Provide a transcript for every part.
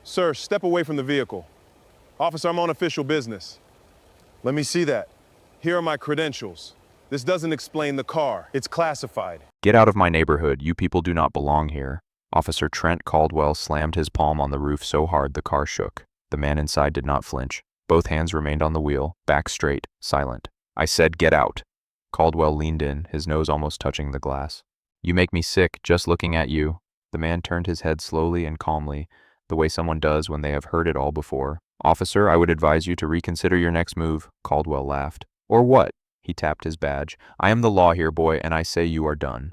Sir, step away from the vehicle. Officer, I'm on official business. Let me see that. Here are my credentials. This doesn't explain the car. It's classified. Get out of my neighborhood. You people do not belong here. Officer Trent Caldwell slammed his palm on the roof so hard the car shook. The man inside did not flinch. Both hands remained on the wheel, back straight, silent. I said, get out. Caldwell leaned in, his nose almost touching the glass. You make me sick just looking at you. The man turned his head slowly and calmly, the way someone does when they have heard it all before. Officer, I would advise you to reconsider your next move, Caldwell laughed. Or what? He tapped his badge. I am the law here, boy, and I say you are done.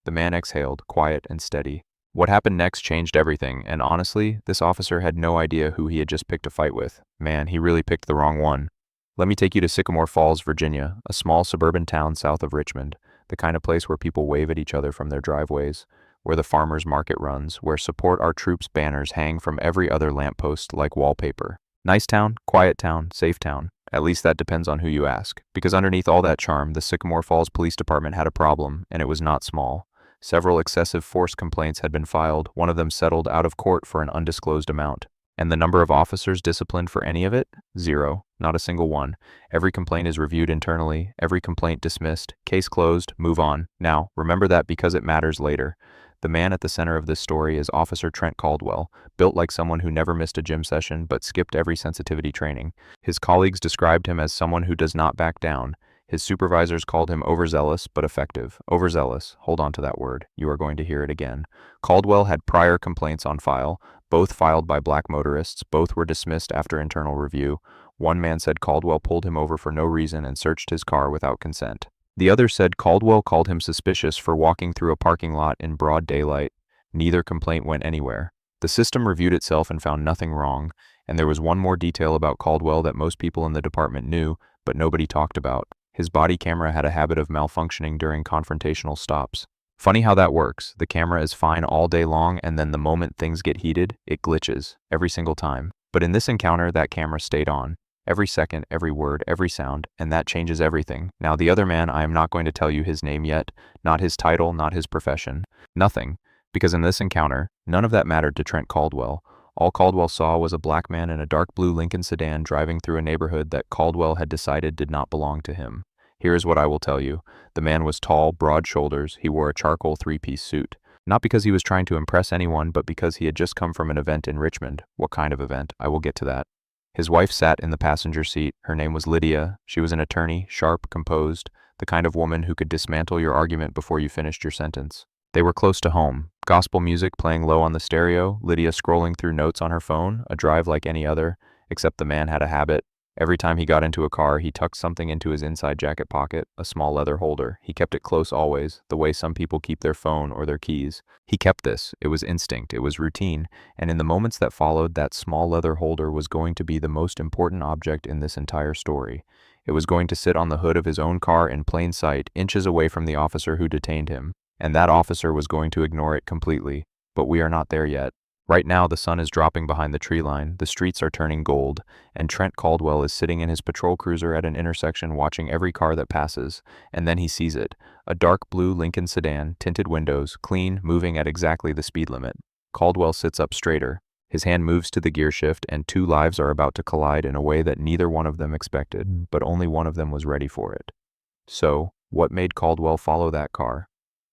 The man exhaled, quiet and steady. What happened next changed everything, and honestly, this officer had no idea who he had just picked a fight with. Man, he really picked the wrong one. Let me take you to Sycamore Falls, Virginia, a small suburban town south of Richmond, the kind of place where people wave at each other from their driveways, where the farmers market runs, where support our troops banners hang from every other lamppost like wallpaper. Nice town, quiet town, safe town. At least that depends on who you ask. Because underneath all that charm, the Sycamore Falls Police Department had a problem, and it was not small. Several excessive force complaints had been filed, one of them settled out of court for an undisclosed amount. And the number of officers disciplined for any of it? 0. Not a single one. Every complaint is reviewed internally, every complaint dismissed, case closed, move on. Now, remember that because it matters later. The man at the center of this story is Officer Trent Caldwell, built like someone who never missed a gym session but skipped every sensitivity training. His colleagues described him as someone who does not back down. His supervisors called him overzealous but effective. Overzealous, hold on to that word, you are going to hear it again. Caldwell had prior complaints on file, both filed by black motorists, both were dismissed after internal review. One man said Caldwell pulled him over for no reason and searched his car without consent. The other said Caldwell called him suspicious for walking through a parking lot in broad daylight. Neither complaint went anywhere. The system reviewed itself and found nothing wrong, and there was one more detail about Caldwell that most people in the department knew, but nobody talked about. His body camera had a habit of malfunctioning during confrontational stops. Funny how that works. The camera is fine all day long, and then the moment things get heated, it glitches, every single time. But in this encounter, that camera stayed on. Every second, every word, every sound, and that changes everything. Now the other man, I am not going to tell you his name yet, not his title, not his profession, nothing. Because in this encounter, none of that mattered to Trent Caldwell. All Caldwell saw was a black man in a dark blue Lincoln sedan driving through a neighborhood that Caldwell had decided did not belong to him. Here is what I will tell you. The man was tall, broad shoulders, he wore a charcoal three-piece suit. Not because he was trying to impress anyone, but because he had just come from an event in Richmond. What kind of event? I will get to that. His wife sat in the passenger seat. Her name was Lydia. She was an attorney, sharp, composed, the kind of woman who could dismantle your argument before you finished your sentence. They were close to home. Gospel music playing low on the stereo, Lydia scrolling through notes on her phone, a drive like any other, except the man had a habit. Every time he got into a car, he tucked something into his inside jacket pocket, a small leather holder. He kept it close always, the way some people keep their phone or their keys. He kept this. It was instinct. It was routine. And in the moments that followed, that small leather holder was going to be the most important object in this entire story. It was going to sit on the hood of his own car in plain sight, inches away from the officer who detained him. And that officer was going to ignore it completely. But we are not there yet. Right now, the sun is dropping behind the tree line, the streets are turning gold, and Trent Caldwell is sitting in his patrol cruiser at an intersection watching every car that passes, and then he sees it. A dark blue Lincoln sedan, tinted windows, clean, moving at exactly the speed limit. Caldwell sits up straighter. His hand moves to the gear shift, and two lives are about to collide in a way that neither one of them expected, but only one of them was ready for it. So, what made Caldwell follow that car?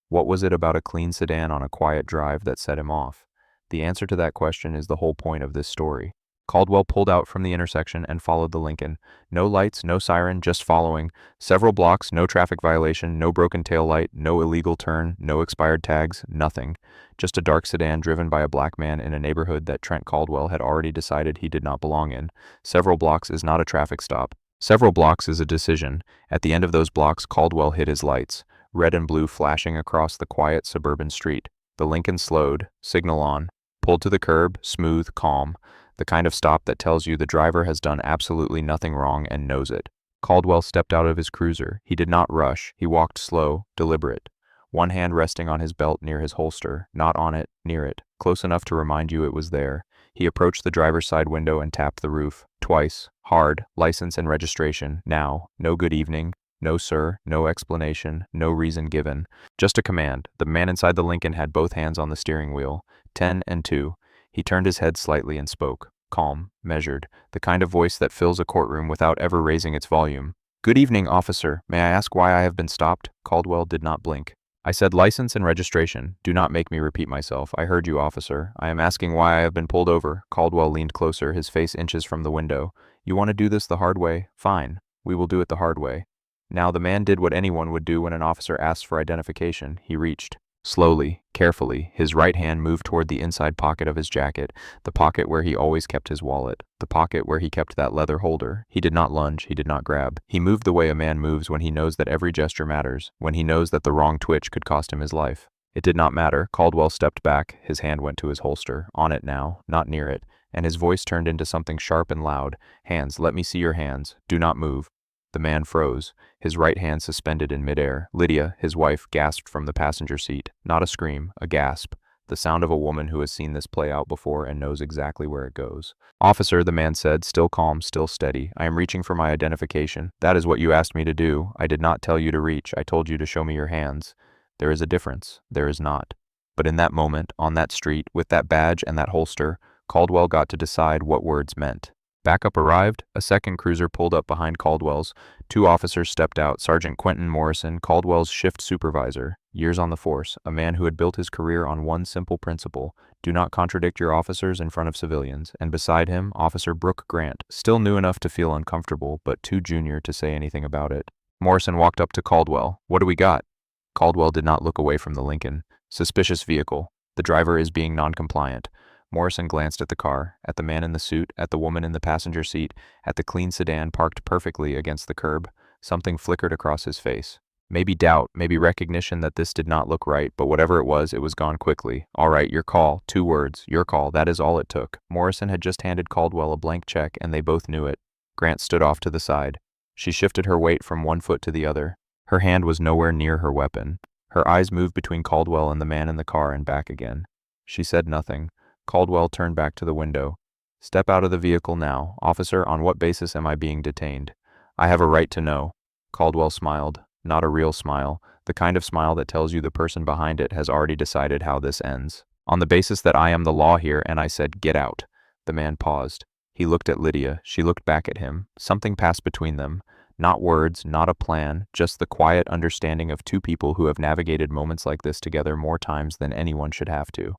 What was it about a clean sedan on a quiet drive that set him off? The answer to that question is the whole point of this story. Caldwell pulled out from the intersection and followed the Lincoln. No lights, no siren, just following. Several blocks, no traffic violation, no broken tail light, no illegal turn, no expired tags, nothing. Just a dark sedan driven by a black man in a neighborhood that Trent Caldwell had already decided he did not belong in. Several blocks is not a traffic stop. Several blocks is a decision. At the end of those blocks, Caldwell hit his lights, red and blue flashing across the quiet suburban street. The Lincoln slowed, signal on. Pulled to the curb, smooth, calm, the kind of stop that tells you the driver has done absolutely nothing wrong and knows it. Caldwell stepped out of his cruiser. He did not rush. He walked slow, deliberate. One hand resting on his belt near his holster, not on it, near it, close enough to remind you it was there. He approached the driver's side window and tapped the roof. Twice. Hard. License and registration. Now. No good evening. No sir. No explanation. No reason given. Just a command. The man inside the Lincoln had both hands on the steering wheel. 10 and 2. He turned his head slightly and spoke, calm, measured, the kind of voice that fills a courtroom without ever raising its volume. "Good evening, officer. May I ask why I have been stopped?" Caldwell did not blink. "I said license and registration. Do not make me repeat myself. I heard you, officer. I am asking why I have been pulled over." Caldwell leaned closer, his face inches from the window. "You want to do this the hard way? Fine. We will do it the hard way." Now the man did what anyone would do when an officer asks for identification. He reached. Slowly, carefully, his right hand moved toward the inside pocket of his jacket, the pocket where he always kept his wallet, the pocket where he kept that leather holder. He did not lunge, he did not grab. He moved the way a man moves when he knows that every gesture matters, when he knows that the wrong twitch could cost him his life. It did not matter. Caldwell stepped back, his hand went to his holster, on it now, not near it, and his voice turned into something sharp and loud. "Hands, let me see your hands. Do not move." The man froze, his right hand suspended in midair. Lydia, his wife, gasped from the passenger seat. Not a scream, a gasp. The sound of a woman who has seen this play out before and knows exactly where it goes. "Officer," the man said, still calm, still steady, "I am reaching for my identification. That is what you asked me to do. I did not tell you to reach. I told you to show me your hands. There is a difference. There is not." But in that moment, on that street, with that badge and that holster, Caldwell got to decide what words meant. Backup arrived. A second cruiser pulled up behind Caldwell's. Two officers stepped out. Sergeant Quentin Morrison, Caldwell's shift supervisor, years on the force, a man who had built his career on one simple principle: do not contradict your officers in front of civilians. And beside him, Officer Brooke Grant, still new enough to feel uncomfortable, but too junior to say anything about it. Morrison walked up to Caldwell. "What do we got?" Caldwell did not look away from the Lincoln. "Suspicious vehicle. The driver is being non-compliant." Morrison glanced at the car, at the man in the suit, at the woman in the passenger seat, at the clean sedan parked perfectly against the curb. Something flickered across his face. Maybe doubt, maybe recognition that this did not look right, but whatever it was gone quickly. "All right, your call. 2 words. Your call. That is all it took." Morrison had just handed Caldwell a blank check, and they both knew it. Grant stood off to the side. She shifted her weight from one foot to the other. Her hand was nowhere near her weapon. Her eyes moved between Caldwell and the man in the car and back again. She said nothing. Caldwell turned back to the window. "Step out of the vehicle now. Officer, on what basis am I being detained?" "I have a right to know." Caldwell smiled. Not a real smile, the kind of smile that tells you the person behind it has already decided how this ends. "On the basis that I am the law here, and I said, get out." The man paused. He looked at Lydia. She looked back at him. Something passed between them. Not words, not a plan, just the quiet understanding of two people who have navigated moments like this together more times than anyone should have to.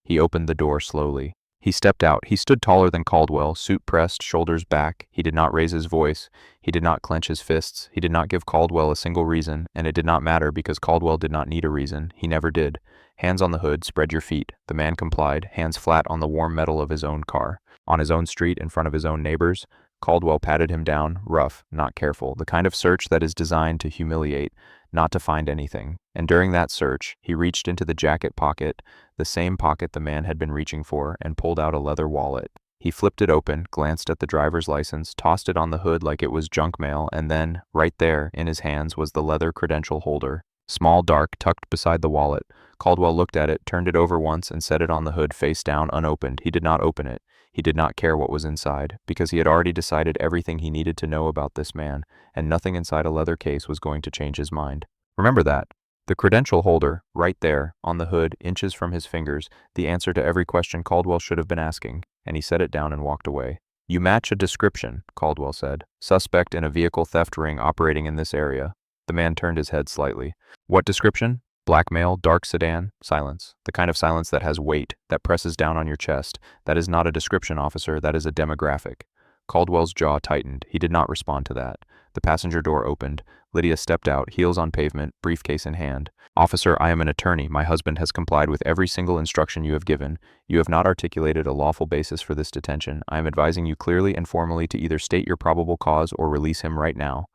He opened the door slowly. He stepped out. He stood taller than Caldwell, suit pressed, shoulders back. He did not raise his voice. He did not clench his fists. He did not give Caldwell a single reason, and it did not matter because Caldwell did not need a reason. He never did. "Hands on the hood, spread your feet." The man complied, hands flat on the warm metal of his own car. On his own street, in front of his own neighbors, Caldwell patted him down, rough, not careful, the kind of search that is designed to humiliate, not to find anything. And during that search, he reached into the jacket pocket, the same pocket the man had been reaching for, and pulled out a leather wallet. He flipped it open, glanced at the driver's license, tossed it on the hood like it was junk mail, and then, right there, in his hands, was the leather credential holder. Small, dark, tucked beside the wallet. Caldwell looked at it, turned it over once, and set it on the hood face down, unopened. He did not open it. He did not care what was inside, because he had already decided everything he needed to know about this man, and nothing inside a leather case was going to change his mind. Remember that. The credential holder, right there, on the hood, inches from his fingers, the answer to every question Caldwell should have been asking, and he set it down and walked away. "You match a description," Caldwell said. "Suspect in a vehicle theft ring operating in this area." The man turned his head slightly. "What description?" "Blackmail, dark sedan." Silence. The kind of silence that has weight, that presses down on your chest. "That is not a description, officer. That is a demographic." Caldwell's jaw tightened. He did not respond to that. The passenger door opened. Lydia stepped out, heels on pavement, briefcase in hand. "Officer, I am an attorney. My husband has complied with every single instruction you have given. You have not articulated a lawful basis for this detention. I am advising you clearly and formally to either state your probable cause or release him right now."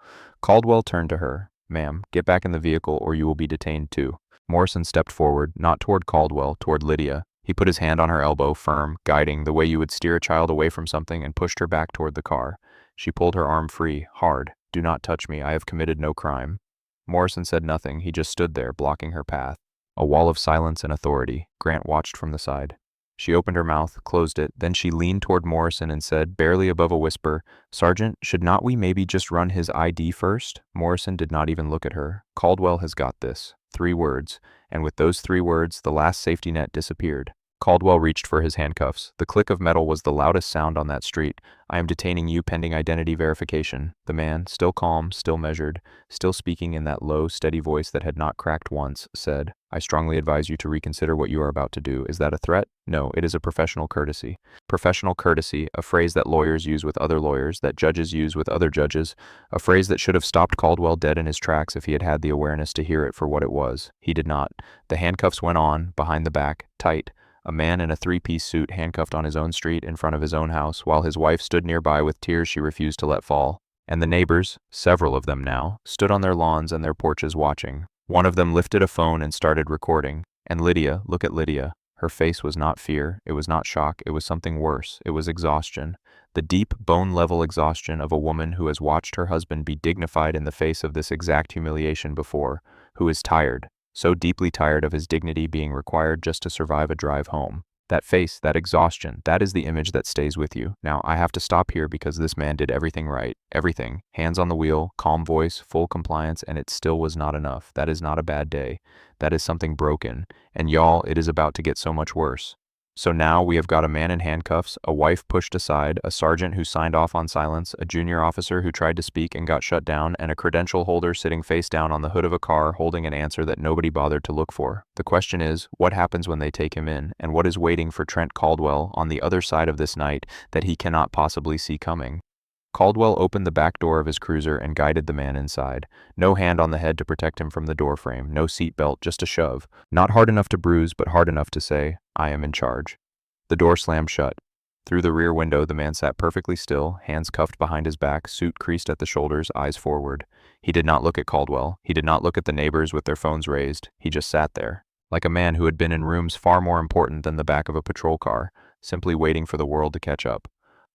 Caldwell turned to her. "Ma'am, get back in the vehicle or you will be detained too." Morrison stepped forward, not toward Caldwell, toward Lydia. He put his hand on her elbow, firm, guiding, the way you would steer a child away from something, and pushed her back toward the car. She pulled her arm free, hard. "Do not touch me. I have committed no crime." Morrison said nothing. He just stood there, blocking her path. A wall of silence and authority. Grant watched from the side. She opened her mouth, closed it, then she leaned toward Morrison and said, barely above a whisper, "Sergeant, should not we maybe just run his ID first?" Morrison did not even look at her. "Caldwell has got this." 3 words. And with those 3 words, the last safety net disappeared. Caldwell reached for his handcuffs. The click of metal was the loudest sound on that street. I am detaining you pending identity verification. The man, still calm, still measured, still speaking in that low, steady voice that had not cracked once, said, I strongly advise you to reconsider what you are about to do. Is that a threat? No, it is a professional courtesy. Professional courtesy, a phrase that lawyers use with other lawyers, that judges use with other judges, a phrase that should have stopped Caldwell dead in his tracks if he had had the awareness to hear it for what it was. He did not. The handcuffs went on, behind the back, tight. A man in a three-piece suit handcuffed on his own street in front of his own house, while his wife stood nearby with tears she refused to let fall. And the neighbors, several of them now, stood on their lawns and their porches watching. One of them lifted a phone and started recording. And Lydia, look at Lydia. Her face was not fear, it was not shock, it was something worse. It was exhaustion. The deep, bone-level exhaustion of a woman who has watched her husband be dignified in the face of this exact humiliation before, who is tired. So deeply tired of his dignity being required just to survive a drive home. That face, that exhaustion, that is the image that stays with you. Now, I have to stop here because this man did everything right. Everything. Hands on the wheel, calm voice, full compliance, and it still was not enough. That is not a bad day. That is something broken. And y'all, it is about to get so much worse. So now we have got a man in handcuffs, a wife pushed aside, a sergeant who signed off on silence, a junior officer who tried to speak and got shut down, and a credential holder sitting face down on the hood of a car holding an answer that nobody bothered to look for. The question is, what happens when they take him in, and what is waiting for Trent Caldwell on the other side of this night that he cannot possibly see coming? Caldwell opened the back door of his cruiser and guided the man inside. No hand on the head to protect him from the doorframe, no seat belt, just a shove. Not hard enough to bruise, but hard enough to say, I am in charge. The door slammed shut. Through the rear window, the man sat perfectly still, hands cuffed behind his back, suit creased at the shoulders, eyes forward. He did not look at Caldwell. He did not look at the neighbors with their phones raised. He just sat there, like a man who had been in rooms far more important than the back of a patrol car, simply waiting for the world to catch up.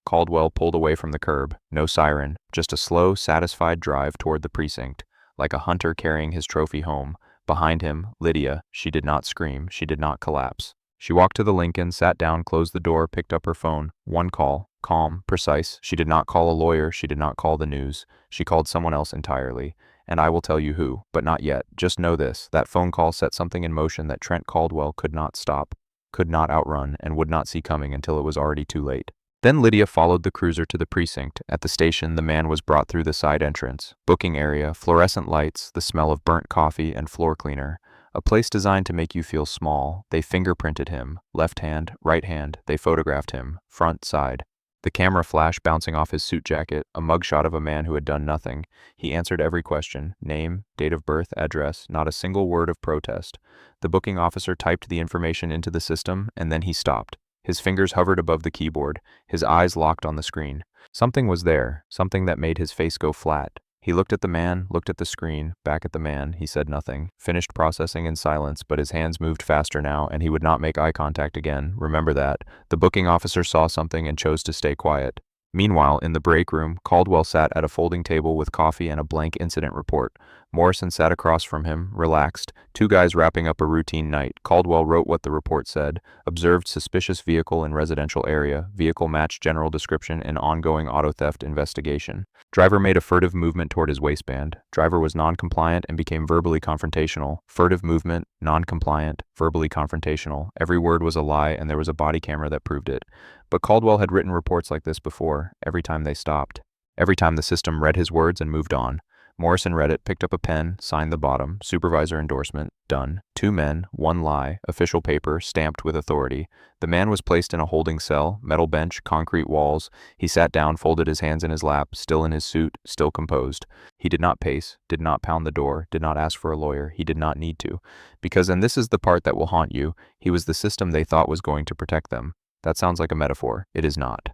Caldwell pulled away from the curb. No siren, just a slow, satisfied drive toward the precinct, like a hunter carrying his trophy home. Behind him, Lydia. She did not scream. She did not collapse. She walked to the Lincoln, sat down, closed the door, picked up her phone. One call. Calm, precise. She did not call a lawyer. She did not call the news. She called someone else entirely. And I will tell you who, but not yet. Just know this. That phone call set something in motion that Trent Caldwell could not stop, could not outrun, and would not see coming until it was already too late. Then Lydia followed the cruiser to the precinct. At the station, the man was brought through the side entrance. Booking area, fluorescent lights, the smell of burnt coffee and floor cleaner. A place designed to make you feel small. They fingerprinted him. Left hand, right hand. They photographed him. Front, side. The camera flash bouncing off his suit jacket, a mugshot of a man who had done nothing. He answered every question. Name, date of birth, address, not a single word of protest. The booking officer typed the information into the system, and then he stopped. His fingers hovered above the keyboard, his eyes locked on the screen. Something was there, something that made his face go flat. He looked at the man, looked at the screen, back at the man. He said nothing, finished processing in silence, but his hands moved faster now, and he would not make eye contact again. Remember that. The booking officer saw something and chose to stay quiet. Meanwhile, in the break room, Caldwell sat at a folding table with coffee and a blank incident report. Morrison sat across from him, relaxed, two guys wrapping up a routine night. Caldwell wrote what the report said. Observed suspicious vehicle in residential area. Vehicle matched general description in ongoing auto theft investigation. Driver made a furtive movement toward his waistband. Driver was non-compliant and became verbally confrontational. Furtive movement, non-compliant, verbally confrontational. Every word was a lie, and there was a body camera that proved it. But Caldwell had written reports like this before, every time they stopped. Every time the system read his words and moved on. Morrison read it, picked up a pen, signed the bottom, supervisor endorsement, done. 2 men, 1 lie, official paper, stamped with authority. The man was placed in a holding cell, metal bench, concrete walls. He sat down, folded his hands in his lap, still in his suit, still composed. He did not pace, did not pound the door, did not ask for a lawyer. He did not need to. Because, and this is the part that will haunt you, he was the system they thought was going to protect them. That sounds like a metaphor. It is not.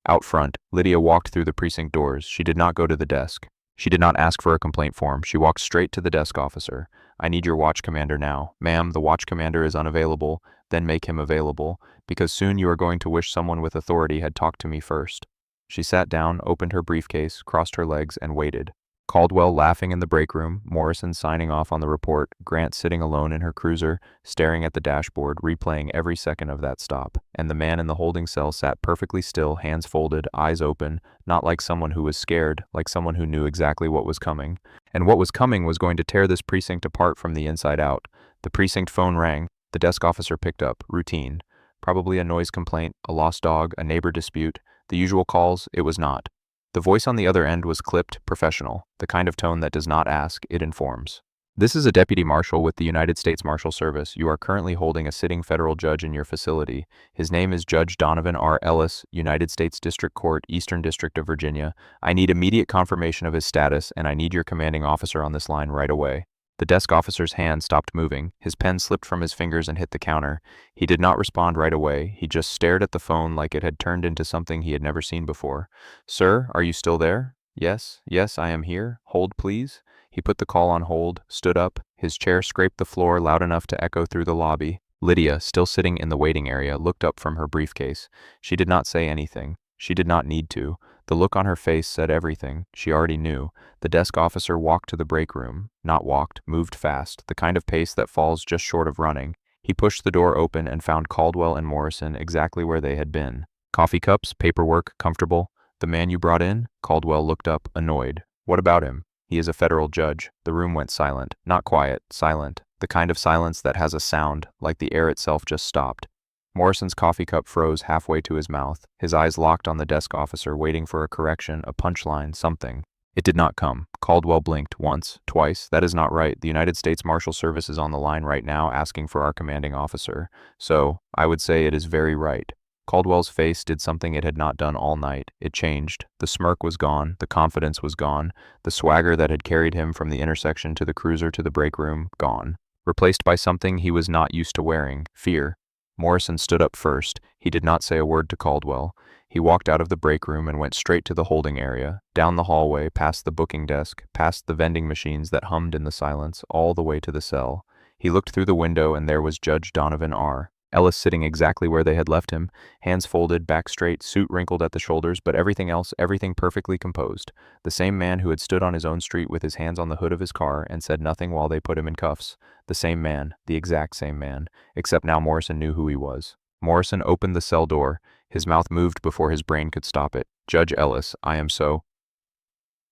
Out front, Lydia walked through the precinct doors. She did not go to the desk. She did not ask for a complaint form. She walked straight to the desk officer. I need your watch commander now. Ma'am, the watch commander is unavailable. Then make him available, because soon you are going to wish someone with authority had talked to me first. She sat down, opened her briefcase, crossed her legs, and waited. Caldwell laughing in the break room, Morrison signing off on the report, Grant sitting alone in her cruiser, staring at the dashboard, replaying every second of that stop. And the man in the holding cell sat perfectly still, hands folded, eyes open, not like someone who was scared, like someone who knew exactly what was coming. And what was coming was going to tear this precinct apart from the inside out. The precinct phone rang. The desk officer picked up. Routine. Probably a noise complaint, a lost dog, a neighbor dispute. The usual calls, it was not. The voice on the other end was clipped, professional, the kind of tone that does not ask, it informs. This is a deputy marshal with the United States Marshal Service. You are currently holding a sitting federal judge in your facility. His name is Judge Donovan R. Ellis, United States District Court, Eastern District of Virginia. I need immediate confirmation of his status, and I need your commanding officer on this line right away. The desk officer's hand stopped moving. His pen slipped from his fingers and hit the counter. He did not respond right away. He just stared at the phone like it had turned into something he had never seen before. Sir, are you still there? Yes, I am here. Hold, please. He put the call on hold, stood up. His chair scraped the floor loud enough to echo through the lobby. Lydia, still sitting in the waiting area, looked up from her briefcase. She did not say anything. She did not need to. The look on her face said everything. She already knew. The desk officer walked to the break room. Not walked, moved fast, the kind of pace that falls just short of running. He pushed the door open and found Caldwell and Morrison exactly where they had been. Coffee cups, paperwork, comfortable. The man you brought in? Caldwell looked up, annoyed. What about him? He is a federal judge. The room went silent. Not quiet, silent. The kind of silence that has a sound, like the air itself just stopped. Morrison's coffee cup froze halfway to his mouth. His eyes locked on the desk officer, waiting for a correction, a punchline, something. It did not come. Caldwell blinked once, twice. That is not right. The United States Marshal Service is on the line right now asking for our commanding officer. So, I would say it is very right. Caldwell's face did something it had not done all night. It changed. The smirk was gone. The confidence was gone. The swagger that had carried him from the intersection to the cruiser to the break room, gone. Replaced by something he was not used to wearing, fear. Morrison stood up first. He did not say a word to Caldwell. He walked out of the break room and went straight to the holding area, down the hallway, past the booking desk, past the vending machines that hummed in the silence, all the way to the cell. He looked through the window and there was Judge Donovan R. Ellis sitting exactly where they had left him, hands folded, back straight, suit wrinkled at the shoulders, but everything else, everything perfectly composed. The same man who had stood on his own street with his hands on the hood of his car and said nothing while they put him in cuffs. The same man, the exact same man, except now Morrison knew who he was. Morrison opened the cell door. His mouth moved before his brain could stop it. Judge Ellis, I am so...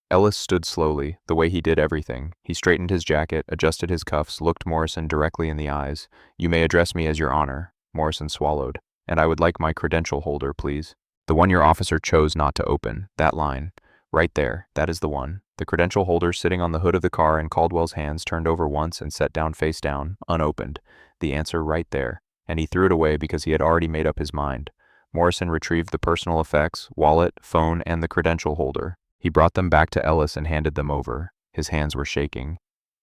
Ellis stood slowly, the way he did everything. He straightened his jacket, adjusted his cuffs, looked Morrison directly in the eyes. You may address me as your honor. Morrison swallowed. And I would like my credential holder, please. The one your officer chose not to open. That line. Right there. That is the one. The credential holder sitting on the hood of the car in Caldwell's hands turned over once and set down face down, unopened. The answer right there. And he threw it away because he had already made up his mind. Morrison retrieved the personal effects, wallet, phone, and the credential holder. He brought them back to Ellis and handed them over. His hands were shaking.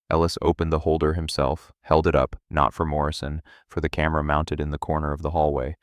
Ellis opened the holder himself, held it up, not for Morrison, for the camera mounted in the corner of the hallway.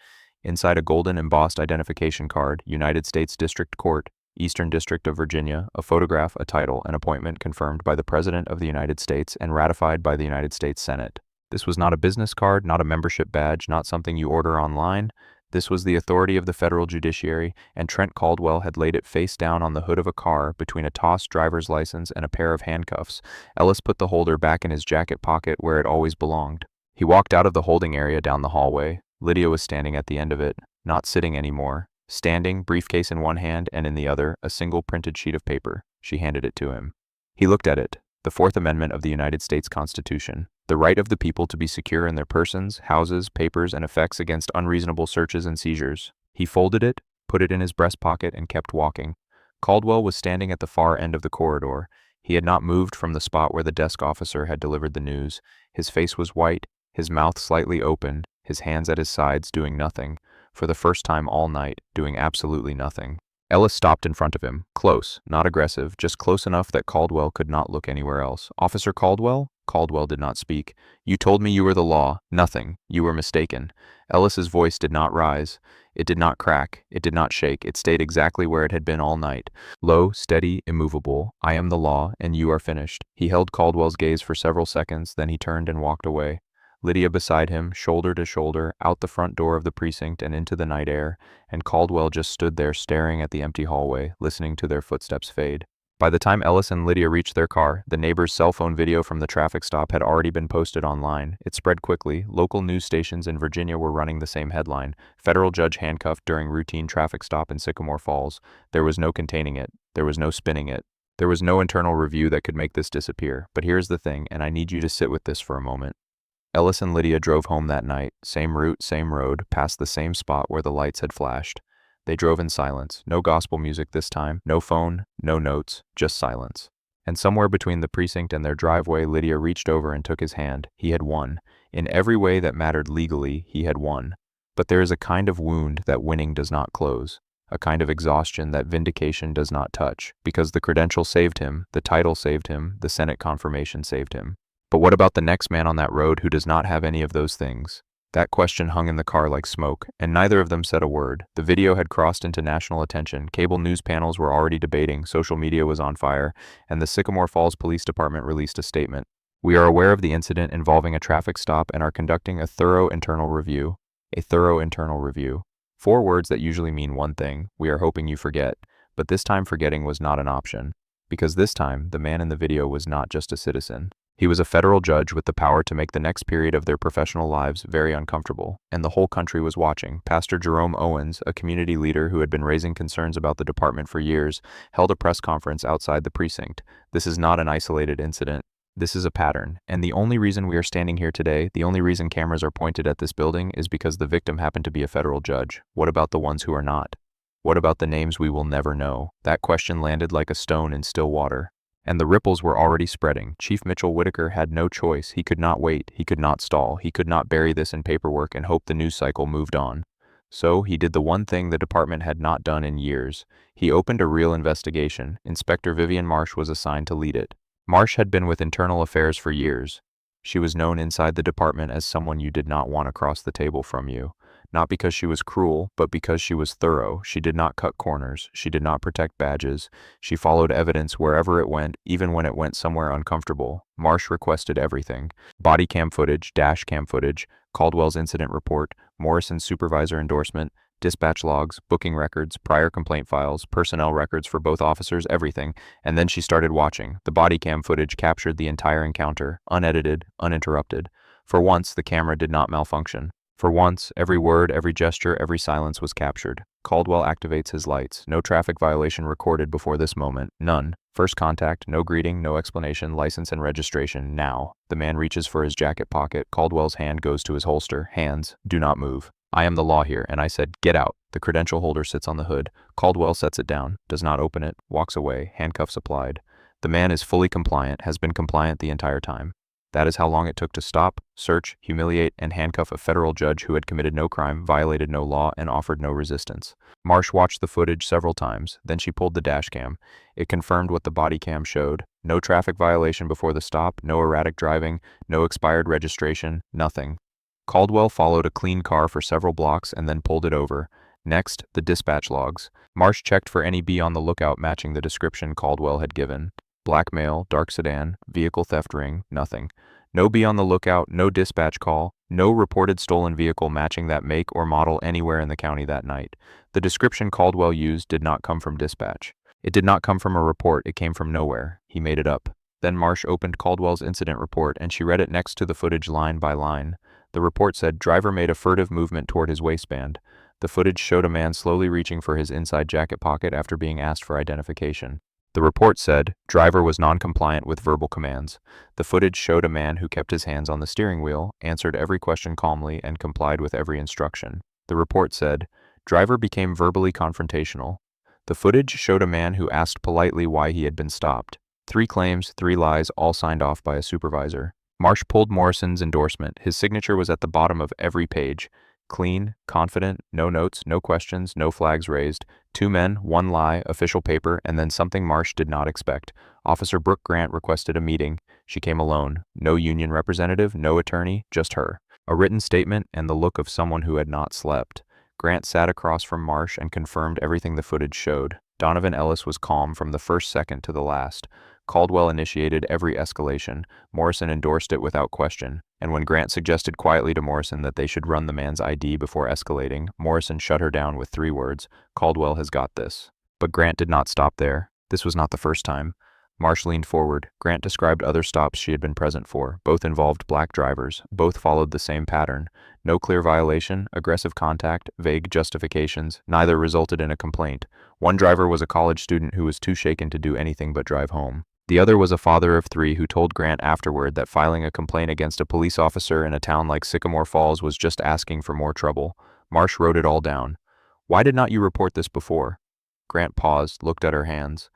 Inside a golden embossed identification card, United States District Court, Eastern District of Virginia, a photograph, a title, an appointment confirmed by the President of the United States and ratified by the United States Senate. This was not a business card, not a membership badge, not something you order online. This was the authority of the federal judiciary, and Trent Caldwell had laid it face down on the hood of a car between a tossed driver's license and a pair of handcuffs. Ellis put the holder back in his jacket pocket where it always belonged. He walked out of the holding area down the hallway. Lydia was standing at the end of it, not sitting anymore. Standing, briefcase in one hand and in the other, a single printed sheet of paper. She handed it to him. He looked at it. The Fourth Amendment of the United States Constitution. The right of the people to be secure in their persons, houses, papers, and effects against unreasonable searches and seizures. He folded it, put it in his breast pocket, and kept walking. Caldwell was standing at the far end of the corridor. He had not moved from the spot where the desk officer had delivered the news. His face was white, his mouth slightly open, his hands at his sides doing nothing. For the first time all night, doing absolutely nothing. Ellis stopped in front of him, close, not aggressive, just close enough that Caldwell could not look anywhere else. Officer Caldwell? Caldwell did not speak. You told me you were the law. Nothing. You were mistaken. Ellis's voice did not rise. It did not crack. It did not shake. It stayed exactly where it had been all night. Low, steady, immovable. I am the law, and you are finished. He held Caldwell's gaze for several seconds, then he turned and walked away. Lydia beside him, shoulder to shoulder, out the front door of the precinct and into the night air, and Caldwell just stood there staring at the empty hallway, listening to their footsteps fade. By the time Ellis and Lydia reached their car, the neighbor's cell phone video from the traffic stop had already been posted online. It spread quickly. Local news stations in Virginia were running the same headline. Federal judge handcuffed during routine traffic stop in Sycamore Falls. There was no containing it. There was no spinning it. There was no internal review that could make this disappear. But here's the thing, and I need you to sit with this for a moment. Ellis and Lydia drove home that night, same route, same road, past the same spot where the lights had flashed. They drove in silence, no gospel music this time, no phone, no notes, just silence. And somewhere between the precinct and their driveway, Lydia reached over and took his hand. He had won. In every way that mattered legally, he had won. But there is a kind of wound that winning does not close, a kind of exhaustion that vindication does not touch, because the credential saved him, the title saved him, the Senate confirmation saved him. But what about the next man on that road who does not have any of those things? That question hung in the car like smoke, and neither of them said a word. The video had crossed into national attention, cable news panels were already debating, social media was on fire, and the Sycamore Falls Police Department released a statement. We are aware of the incident involving a traffic stop and are conducting a thorough internal review. A thorough internal review. 4 words that usually mean one thing: we are hoping you forget. But this time forgetting was not an option. Because this time, the man in the video was not just a citizen. He was a federal judge with the power to make the next period of their professional lives very uncomfortable, and the whole country was watching. Pastor Jerome Owens, a community leader who had been raising concerns about the department for years, held a press conference outside the precinct. This is not an isolated incident. This is a pattern, and the only reason we are standing here today, the only reason cameras are pointed at this building, is because the victim happened to be a federal judge. What about the ones who are not? What about the names we will never know? That question landed like a stone in still water. And the ripples were already spreading. Chief Mitchell Whitaker had no choice. He could not wait. He could not stall. He could not bury this in paperwork and hope the news cycle moved on. So he did the one thing the department had not done in years. He opened a real investigation. Inspector Vivian Marsh was assigned to lead it. Marsh had been with internal affairs for years. She was known inside the department as someone you did not want across the table from you. Not because she was cruel, but because she was thorough. She did not cut corners. She did not protect badges. She followed evidence wherever it went, even when it went somewhere uncomfortable. Marsh requested everything: body cam footage, dash cam footage, Caldwell's incident report, Morrison's supervisor endorsement, dispatch logs, booking records, prior complaint files, personnel records for both officers, everything. And then she started watching. The body cam footage captured the entire encounter, unedited, uninterrupted. For once, the camera did not malfunction. For once, every word, every gesture, every silence was captured. Caldwell activates his lights. No traffic violation recorded before this moment. None. First contact, no greeting, no explanation, license and registration, now. The man reaches for his jacket pocket. Caldwell's hand goes to his holster. Hands, do not move. I am the law here, and I said, get out. The credential holder sits on the hood. Caldwell sets it down, does not open it, walks away, handcuffs applied. The man is fully compliant, has been compliant the entire time. That is how long it took to stop, search, humiliate, and handcuff a federal judge who had committed no crime, violated no law, and offered no resistance. Marsh watched the footage several times, then she pulled the dash cam. It confirmed what the body cam showed. No traffic violation before the stop, no erratic driving, no expired registration, nothing. Caldwell followed a clean car for several blocks and then pulled it over. Next, the dispatch logs. Marsh checked for any be on the lookout matching the description Caldwell had given. Black male, dark sedan, vehicle theft ring, nothing. No be on the lookout, no dispatch call, no reported stolen vehicle matching that make or model anywhere in the county that night. The description Caldwell used did not come from dispatch. It did not come from a report, it came from nowhere. He made it up. Then Marsh opened Caldwell's incident report and she read it next to the footage line by line. The report said driver made a furtive movement toward his waistband. The footage showed a man slowly reaching for his inside jacket pocket after being asked for identification. The report said driver was non-compliant with verbal commands. The footage showed a man who kept his hands on the steering wheel, answered every question calmly, and complied with every instruction. The report said driver became verbally confrontational. The footage showed a man who asked politely why he had been stopped. 3 claims, 3 lies, all signed off by a supervisor. Marsh pulled Morrison's endorsement. His signature was at the bottom of every page. Clean, confident, no notes, no questions, no flags raised. 2 men, 1 lie, official paper, and then something Marsh did not expect. Officer Brooke Grant requested a meeting. She came alone. No union representative, no attorney, just her. A written statement and the look of someone who had not slept. Grant sat across from Marsh and confirmed everything the footage showed. Donovan Ellis was calm from the first second to the last. Caldwell initiated every escalation. Morrison endorsed it without question. And when Grant suggested quietly to Morrison that they should run the man's ID before escalating, Morrison shut her down with 3 words: Caldwell has got this. But Grant did not stop there. This was not the first time. Marsh leaned forward. Grant described other stops she had been present for. Both involved black drivers. Both followed the same pattern. No clear violation, aggressive contact, vague justifications. Neither resulted in a complaint. One driver was a college student who was too shaken to do anything but drive home. The other was a father of 3 who told Grant afterward that filing a complaint against a police officer in a town like Sycamore Falls was just asking for more trouble. Marsh wrote it all down. "Why did not you report this before?" Grant paused, looked at her hands.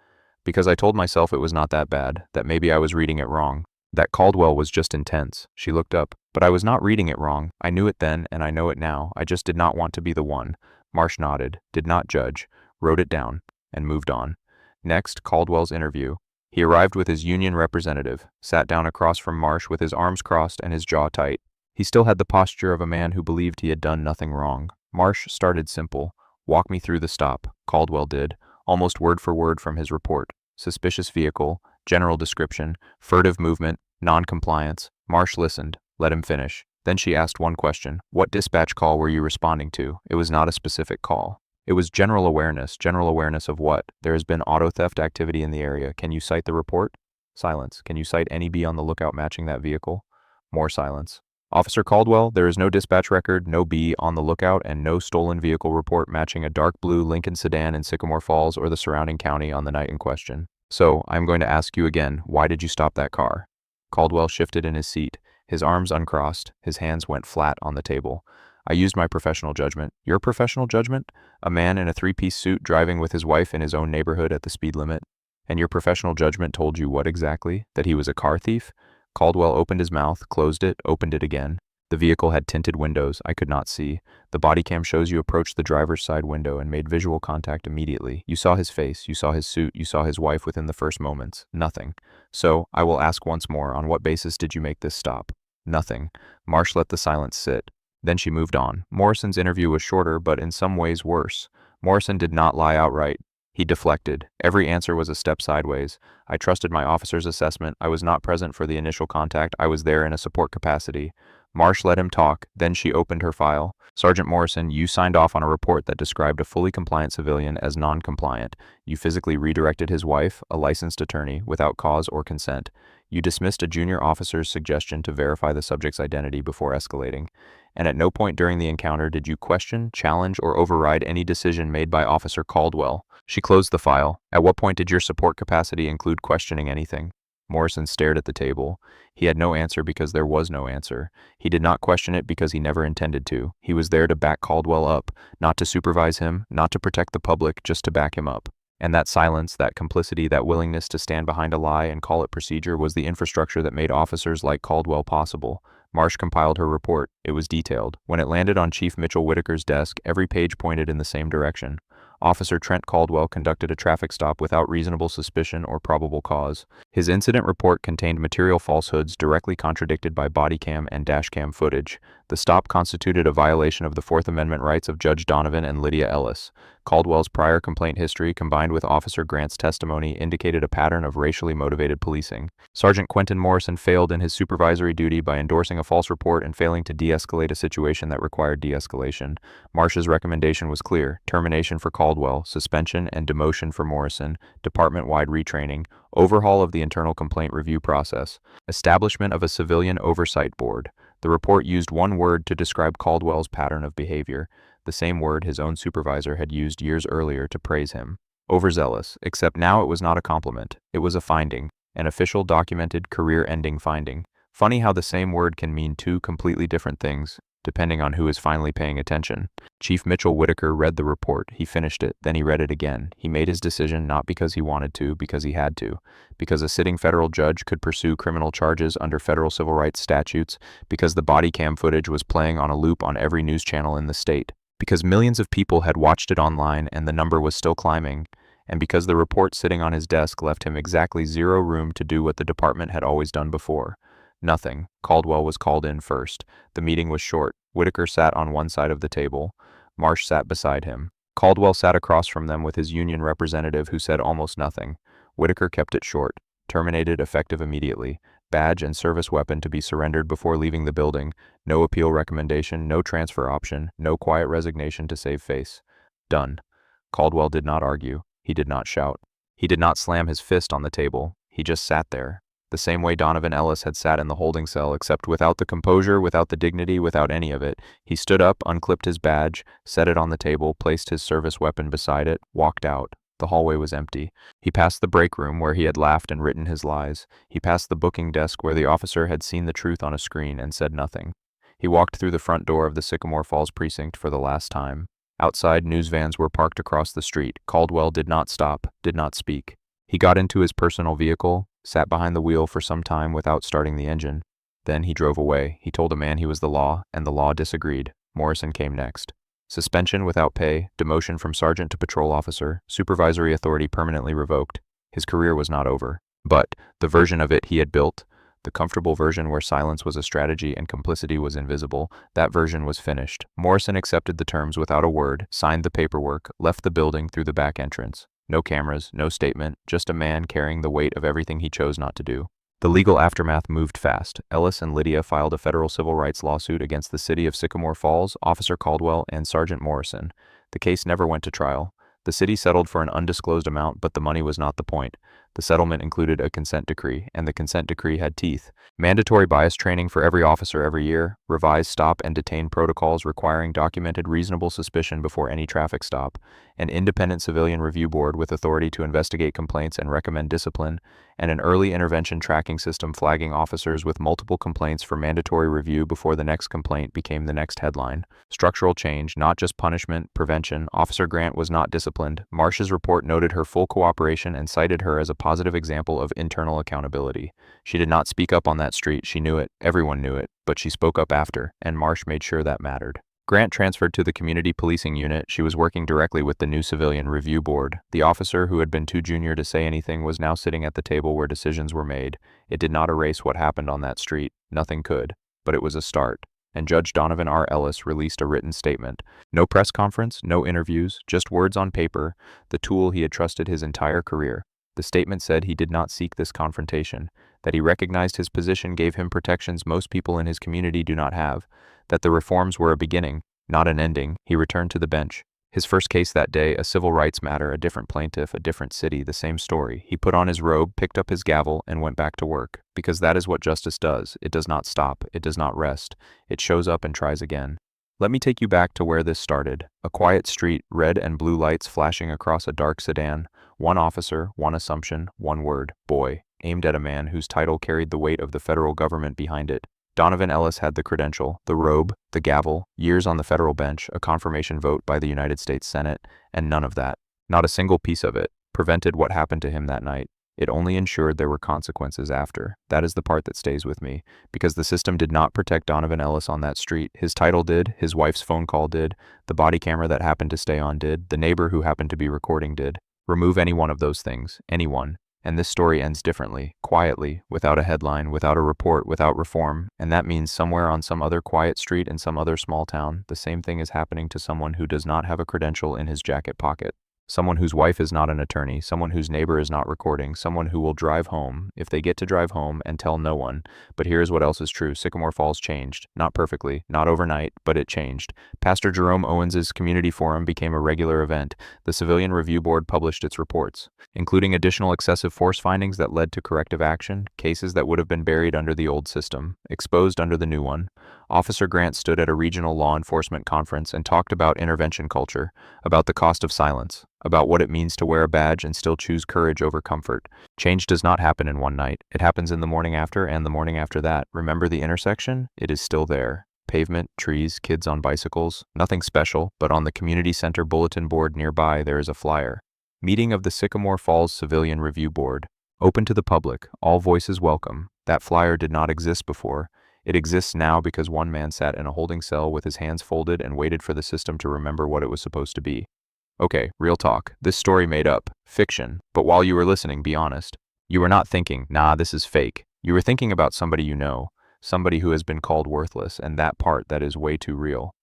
"Because I told myself it was not that bad, that maybe I was reading it wrong. That Caldwell was just intense." She looked up. "But I was not reading it wrong. I knew it then and I know it now. I just did not want to be the one." Marsh nodded, did not judge, wrote it down, and moved on. Next, Caldwell's interview. He arrived with his union representative, sat down across from Marsh with his arms crossed and his jaw tight. He still had the posture of a man who believed he had done nothing wrong. Marsh started simple. "Walk me through the stop," Caldwell did, almost word for word from his report. Suspicious vehicle, general description, furtive movement, non-compliance. Marsh listened, let him finish. Then she asked one question. "What dispatch call were you responding to?" It was not a specific call. It was general awareness. General awareness of what? "There has been auto theft activity in the area. Can you cite the report?" Silence. "Can you cite any B on the lookout matching that vehicle?" More silence. "Officer Caldwell, there is no dispatch record, no B on the lookout, and no stolen vehicle report matching a dark blue Lincoln sedan in Sycamore Falls or the surrounding county on the night in question. So, I'm going to ask you again, why did you stop that car?" Caldwell shifted in his seat, his arms uncrossed, his hands went flat on the table. "I used my professional judgment." "Your professional judgment? A man in a 3-piece suit driving with his wife in his own neighborhood at the speed limit? And your professional judgment told you what exactly? That he was a car thief?" Caldwell opened his mouth, closed it, opened it again. "The vehicle had tinted windows. I could not see. The body cam shows you approached the driver's side window and made visual contact immediately. You saw his face, you saw his suit, you saw his wife within the first moments. Nothing. So, I will ask once more, on what basis did you make this stop?" "Nothing." Marsh let the silence sit. Then she moved on. Morrison's interview was shorter, but in some ways worse. Morrison did not lie outright. He deflected. Every answer was a step sideways. "I trusted my officer's assessment. I was not present for the initial contact. I was there in a support capacity." Marsh let him talk, then she opened her file. "Sergeant Morrison, you signed off on a report that described a fully compliant civilian as non-compliant. You physically redirected his wife, a licensed attorney, without cause or consent. You dismissed a junior officer's suggestion to verify the subject's identity before escalating. And at no point during the encounter did you question, challenge, or override any decision made by Officer Caldwell." She closed the file. "At what point did your support capacity include questioning anything?" Morrison stared at the table. He had no answer because there was no answer. He did not question it because he never intended to. He was there to back Caldwell up, not to supervise him, not to protect the public, just to back him up. And that silence, that complicity, that willingness to stand behind a lie and call it procedure was the infrastructure that made officers like Caldwell possible. Marsh compiled her report. It was detailed. When it landed on Chief Mitchell Whitaker's desk, every page pointed in the same direction. Officer Trent Caldwell conducted a traffic stop without reasonable suspicion or probable cause. His incident report contained material falsehoods directly contradicted by bodycam and dashcam footage. The stop constituted a violation of the Fourth Amendment rights of Judge Donovan and Lydia Ellis. Caldwell's prior complaint history combined with Officer Grant's testimony indicated a pattern of racially motivated policing. Sergeant Quentin Morrison failed in his supervisory duty by endorsing a false report and failing to de-escalate a situation that required de-escalation. Marsh's recommendation was clear: termination for Caldwell, suspension and demotion for Morrison, department-wide retraining, overhaul of the internal complaint review process, establishment of a civilian oversight board. The report used one word to describe Caldwell's pattern of behavior, the same word his own supervisor had used years earlier to praise him. Overzealous, except now it was not a compliment. It was a finding, an official documented career-ending finding. Funny how the same word can mean two completely different things, depending on who is finally paying attention. Chief Mitchell Whitaker read the report. He finished it, then he read it again. He made his decision not because he wanted to, because he had to. Because a sitting federal judge could pursue criminal charges under federal civil rights statutes, because the body cam footage was playing on a loop on every news channel in the state, because millions of people had watched it online and the number was still climbing, and because the report sitting on his desk left him exactly zero room to do what the department had always done before. Nothing. Caldwell was called in first. The meeting was short. Whitaker sat on one side of the table. Marsh sat beside him. Caldwell sat across from them with his union representative who said almost nothing. Whitaker kept it short. Terminated effective immediately. Badge and service weapon to be surrendered before leaving the building. No appeal recommendation, no transfer option, no quiet resignation to save face. Done. Caldwell did not argue. He did not shout. He did not slam his fist on the table. He just sat there. The same way Donovan Ellis had sat in the holding cell, except without the composure, without the dignity, without any of it. He stood up, unclipped his badge, set it on the table, placed his service weapon beside it, walked out. The hallway was empty. He passed the break room where he had laughed and written his lies. He passed the booking desk where the officer had seen the truth on a screen and said nothing. He walked through the front door of the Sycamore Falls precinct for the last time. Outside, news vans were parked across the street. Caldwell did not stop, did not speak. He got into his personal vehicle, sat behind the wheel for some time without starting the engine. Then he drove away. He told a man he was the law, and the law disagreed. Morrison came next. Suspension without pay, demotion from sergeant to patrol officer, supervisory authority permanently revoked. His career was not over. But the version of it he had built, the comfortable version where silence was a strategy and complicity was invisible, that version was finished. Morrison accepted the terms without a word, signed the paperwork, left the building through the back entrance. No cameras, no statement, just a man carrying the weight of everything he chose not to do. The legal aftermath moved fast. Ellis and Lydia filed a federal civil rights lawsuit against the city of Sycamore Falls, Officer Caldwell, and Sergeant Morrison. The case never went to trial. The city settled for an undisclosed amount, but the money was not the point. The settlement included a consent decree, and the consent decree had teeth. Mandatory bias training for every officer every year, revised stop and detain protocols requiring documented reasonable suspicion before any traffic stop, an independent civilian review board with authority to investigate complaints and recommend discipline, and an early intervention tracking system flagging officers with multiple complaints for mandatory review before the next complaint became the next headline. Structural change, not just punishment, prevention. Officer Grant was not disciplined. Marsh's report noted her full cooperation and cited her as a positive example of internal accountability. She did not speak up on that street, she knew it, everyone knew it, but she spoke up after, and Marsh made sure that mattered. Grant transferred to the community policing unit. She was working directly with the new civilian review board. The officer who had been too junior to say anything was now sitting at the table where decisions were made. It did not erase what happened on that street. Nothing could. But it was a start. And Judge Donovan R. Ellis released a written statement. No press conference, no interviews, just words on paper, the tool he had trusted his entire career. The statement said he did not seek this confrontation, that he recognized his position gave him protections most people in his community do not have, that the reforms were a beginning, not an ending. He returned to the bench. His first case that day, a civil rights matter, a different plaintiff, a different city, the same story. He put on his robe, picked up his gavel, and went back to work. Because that is what justice does. It does not stop. It does not rest. It shows up and tries again. Let me take you back to where this started. A quiet street, red and blue lights flashing across a dark sedan. One officer, one assumption, one word, boy, aimed at a man whose title carried the weight of the federal government behind it. Donovan Ellis had the credential, the robe, the gavel, years on the federal bench, a confirmation vote by the United States Senate, and none of that. Not a single piece of it prevented what happened to him that night. It only ensured there were consequences after. That is the part that stays with me, because the system did not protect Donovan Ellis on that street. His title did, his wife's phone call did, the body camera that happened to stay on did, the neighbor who happened to be recording did. Remove any one of those things, anyone, and this story ends differently, quietly, without a headline, without a report, without reform, and that means somewhere on some other quiet street in some other small town, the same thing is happening to someone who does not have a credential in his jacket pocket. Someone whose wife is not an attorney, someone whose neighbor is not recording, someone who will drive home, if they get to drive home, and tell no one. But here's what else is true. Sycamore Falls changed. Not perfectly, not overnight, but it changed. Pastor Jerome Owens's community forum became a regular event. The Civilian Review Board published its reports, including additional excessive force findings that led to corrective action, cases that would have been buried under the old system, exposed under the new one. Officer Grant stood at a regional law enforcement conference and talked about intervention culture, about the cost of silence, about what it means to wear a badge and still choose courage over comfort. Change does not happen in one night. It happens in the morning after and the morning after that. Remember the intersection? It is still there. Pavement, trees, kids on bicycles. Nothing special, but on the community center bulletin board nearby there is a flyer. Meeting of the Sycamore Falls Civilian Review Board. Open to the public. All voices welcome. That flyer did not exist before. It exists now because one man sat in a holding cell with his hands folded and waited for the system to remember what it was supposed to be. Okay, real talk. This story made up. Fiction. But while you were listening, be honest. You were not thinking, nah, this is fake. You were thinking about somebody you know, somebody who has been called worthless, and that part that is way too real.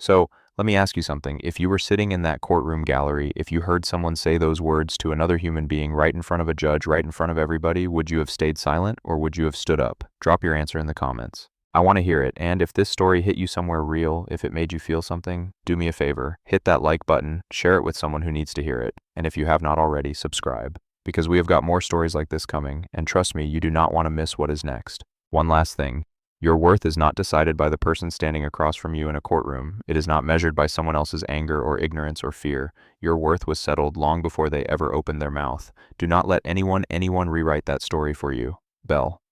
So, let me ask you something. If you were sitting in that courtroom gallery, if you heard someone say those words to another human being right in front of a judge, right in front of everybody, would you have stayed silent or would you have stood up? Drop your answer in the comments. I want to hear it, and if this story hit you somewhere real, if it made you feel something, do me a favor, hit that like button, share it with someone who needs to hear it, and if you have not already, subscribe. Because we have got more stories like this coming, and trust me, you do not want to miss what is next. One last thing. Your worth is not decided by the person standing across from you in a courtroom. It is not measured by someone else's anger or ignorance or fear. Your worth was settled long before they ever opened their mouth. Do not let anyone rewrite that story for you. Bell.